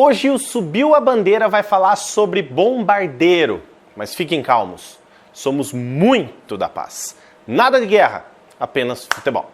Hoje o Subiu a Bandeira vai falar sobre bombardeiro, mas fiquem calmos, somos muito da paz. Nada de guerra, apenas futebol.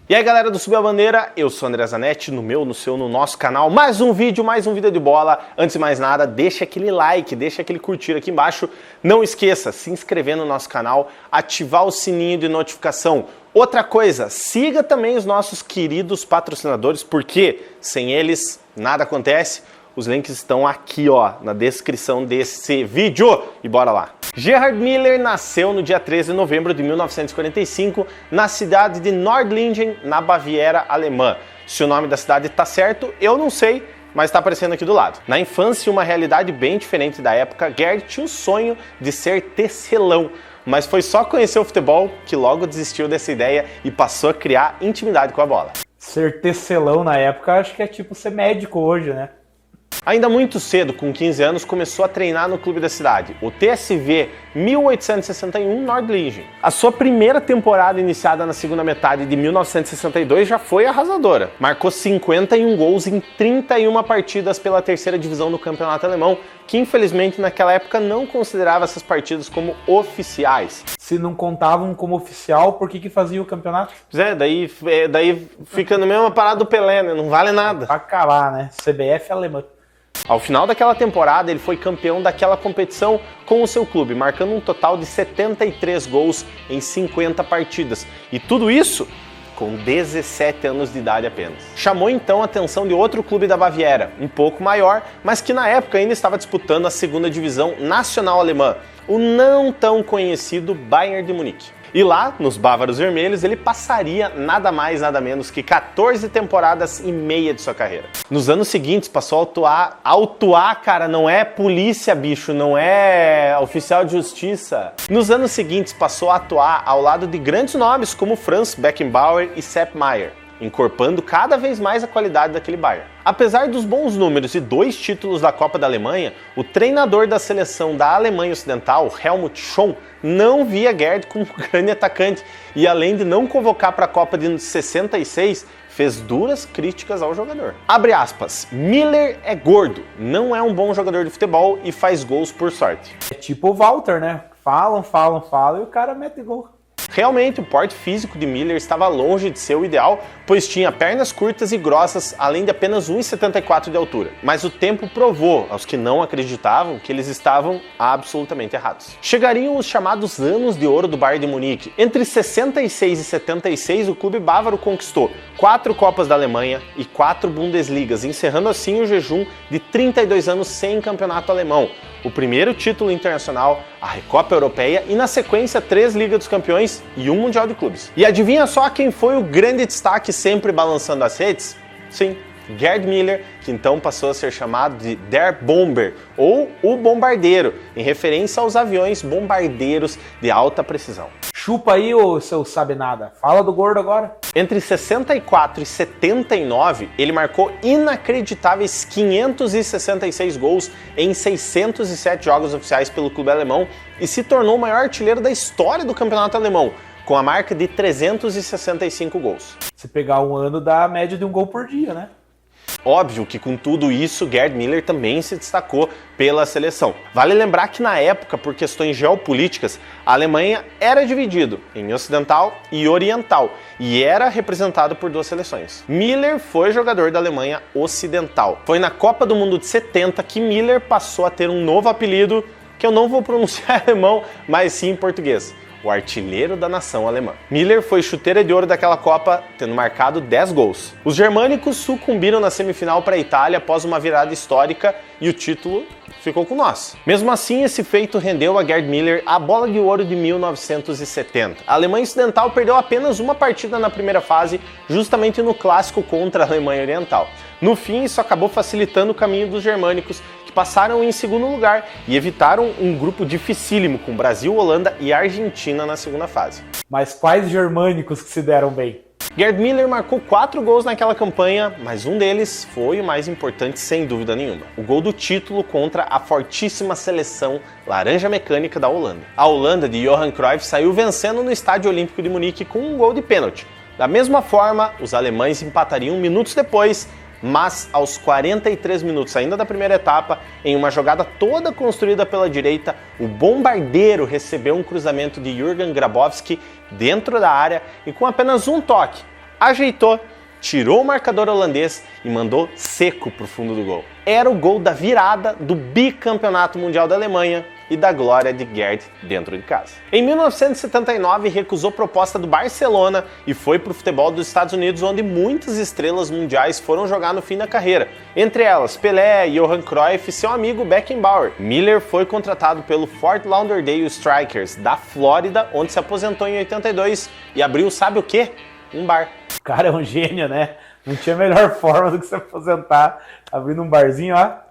E aí galera do Subiu a Bandeira, eu sou o André Zanetti, no meu, no seu, no nosso canal, mais um vídeo de bola. Antes de mais nada, deixa aquele like, deixa aquele curtir aqui embaixo. Não esqueça, se inscrever no nosso canal, ativar o sininho de notificação. Outra coisa, siga também os nossos queridos patrocinadores, porque sem eles nada acontece. Os links estão aqui, ó, na descrição desse vídeo. E bora lá. Gerhard Müller nasceu no dia 13 de novembro de 1945 na cidade de Nordlingen, na Baviera alemã. Se o nome da cidade está certo, eu não sei, mas está aparecendo aqui do lado. Na infância, uma realidade bem diferente da época, Gerd tinha o sonho de ser tecelão, mas foi só conhecer o futebol que logo desistiu dessa ideia e passou a criar intimidade com a bola. Ser tecelão na época, acho que é tipo ser médico hoje, né? Ainda muito cedo, com 15 anos, começou a treinar no clube da cidade, o TSV 1861 Nordlingen. A sua primeira temporada, iniciada na segunda metade de 1962, já foi arrasadora. Marcou 51 gols em 31 partidas pela terceira divisão do campeonato alemão, que infelizmente naquela época não considerava essas partidas como oficiais. Se não contavam como oficial, por que fazia o campeonato? Daí fica na mesma parada do Pelé, né? Não vale nada. Pra calar, né? CBF alemã. Ao final daquela temporada, ele foi campeão daquela competição com o seu clube, marcando um total de 73 gols em 50 partidas. E tudo isso com 17 anos de idade apenas. Chamou então a atenção de outro clube da Baviera, um pouco maior, mas que na época ainda estava disputando a segunda divisão nacional alemã, o não tão conhecido Bayern de Munique. E lá, nos Bávaros Vermelhos, ele passaria nada mais, nada menos que 14 temporadas e meia de sua carreira. Nos anos seguintes, passou a atuar, cara, não é polícia, bicho, não é oficial de justiça. Nos anos seguintes, passou a atuar ao lado de grandes nomes como Franz Beckenbauer e Sepp Maier, encorpando cada vez mais a qualidade daquele Bayern. Apesar dos bons números e 2 títulos da Copa da Alemanha, o treinador da seleção da Alemanha Ocidental, Helmut Schön, não via Gerd como grande atacante e, além de não convocar para a Copa de 66, fez duras críticas ao jogador. Abre aspas, Müller é gordo, não é um bom jogador de futebol e faz gols por sorte. É tipo o Walter, né? Falam e o cara mete gol. Realmente, o porte físico de Müller estava longe de ser o ideal, pois tinha pernas curtas e grossas, além de apenas 1,74 de altura. Mas o tempo provou aos que não acreditavam que eles estavam absolutamente errados. Chegariam os chamados anos de ouro do Bayern de Munique. Entre 66 e 76, o clube bávaro conquistou 4 Copas da Alemanha e 4 Bundesligas, encerrando assim o jejum de 32 anos sem campeonato alemão. O primeiro título internacional, a Recopa Europeia e, na sequência, 3 Liga dos Campeões e 1 Mundial de Clubes. E adivinha só quem foi o grande destaque sempre balançando as redes? Sim, Gerd Müller, que então passou a ser chamado de Der Bomber, ou o Bombardeiro, em referência aos aviões bombardeiros de alta precisão. Chupa aí, ô seu sabe-nada. Fala do gordo agora. Entre 64 e 79, ele marcou inacreditáveis 566 gols em 607 jogos oficiais pelo clube alemão e se tornou o maior artilheiro da história do campeonato alemão, com a marca de 365 gols. Se pegar um ano, dá a média de um gol por dia, né? Óbvio que com tudo isso, Gerd Müller também se destacou pela seleção. Vale lembrar que na época, por questões geopolíticas, a Alemanha era dividido em ocidental e oriental e era representado por 2 seleções. Müller foi jogador da Alemanha Ocidental. Foi na Copa do Mundo de 70 que Müller passou a ter um novo apelido que eu não vou pronunciar em alemão, mas sim em português. O artilheiro da nação alemã. Müller foi chuteira de ouro daquela Copa, tendo marcado 10 gols. Os germânicos sucumbiram na semifinal para a Itália após uma virada histórica e o título ficou com nós. Mesmo assim, esse feito rendeu a Gerd Müller a bola de ouro de 1970. A Alemanha Ocidental perdeu apenas uma partida na primeira fase, justamente no clássico contra a Alemanha Oriental. No fim, isso acabou facilitando o caminho dos germânicos, que passaram em segundo lugar e evitaram um grupo dificílimo com Brasil, Holanda e Argentina na segunda fase. Mas quais germânicos que se deram bem? Gerd Müller marcou 4 gols naquela campanha, mas um deles foi o mais importante sem dúvida nenhuma. O gol do título contra a fortíssima seleção laranja mecânica da Holanda. A Holanda de Johan Cruyff saiu vencendo no Estádio Olímpico de Munique com um gol de pênalti. Da mesma forma, os alemães empatariam minutos depois, mas aos 43 minutos ainda da primeira etapa, em uma jogada toda construída pela direita, o bombardeiro recebeu um cruzamento de Jürgen Grabowski dentro da área e com apenas um toque, ajeitou, tirou o marcador holandês e mandou seco para o fundo do gol. Era o gol da virada do bicampeonato mundial da Alemanha e da glória de Gerd dentro de casa. Em 1979, recusou proposta do Barcelona e foi para o futebol dos Estados Unidos, onde muitas estrelas mundiais foram jogar no fim da carreira. Entre elas, Pelé, Johan Cruyff e seu amigo Beckenbauer. Müller foi contratado pelo Fort Lauderdale Strikers, da Flórida, onde se aposentou em 82 e abriu, sabe o quê? Um bar. O cara é um gênio, né? Não tinha melhor forma do que se aposentar abrindo um barzinho, ó.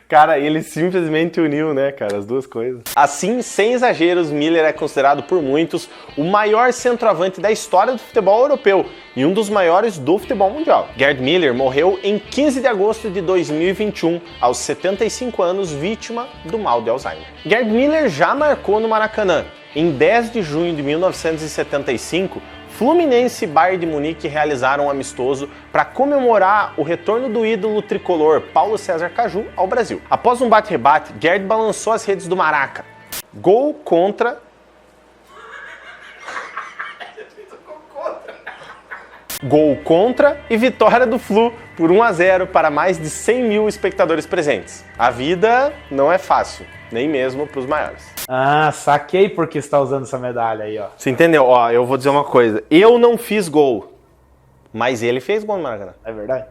Cara, ele simplesmente uniu, né, cara, as duas coisas. Assim, sem exageros, Müller é considerado por muitos o maior centroavante da história do futebol europeu e um dos maiores do futebol mundial. Gerd Müller morreu em 15 de agosto de 2021, aos 75 anos, vítima do mal de Alzheimer. Gerd Müller já marcou no Maracanã. Em 10 de junho de 1975, Fluminense e Bayern de Munique realizaram um amistoso para comemorar o retorno do ídolo tricolor Paulo César Caju ao Brasil. Após um bate-rebate, Gerd balançou as redes do Maraca. Gol contra... Gol contra e vitória do Flu por 1-0 para mais de 100 mil espectadores presentes. A vida não é fácil, nem mesmo para os maiores. Ah, saquei porque você está usando essa medalha aí, ó. Você entendeu? Ó, eu vou dizer uma coisa. Eu não fiz gol, mas ele fez gol no Maracanã. É verdade?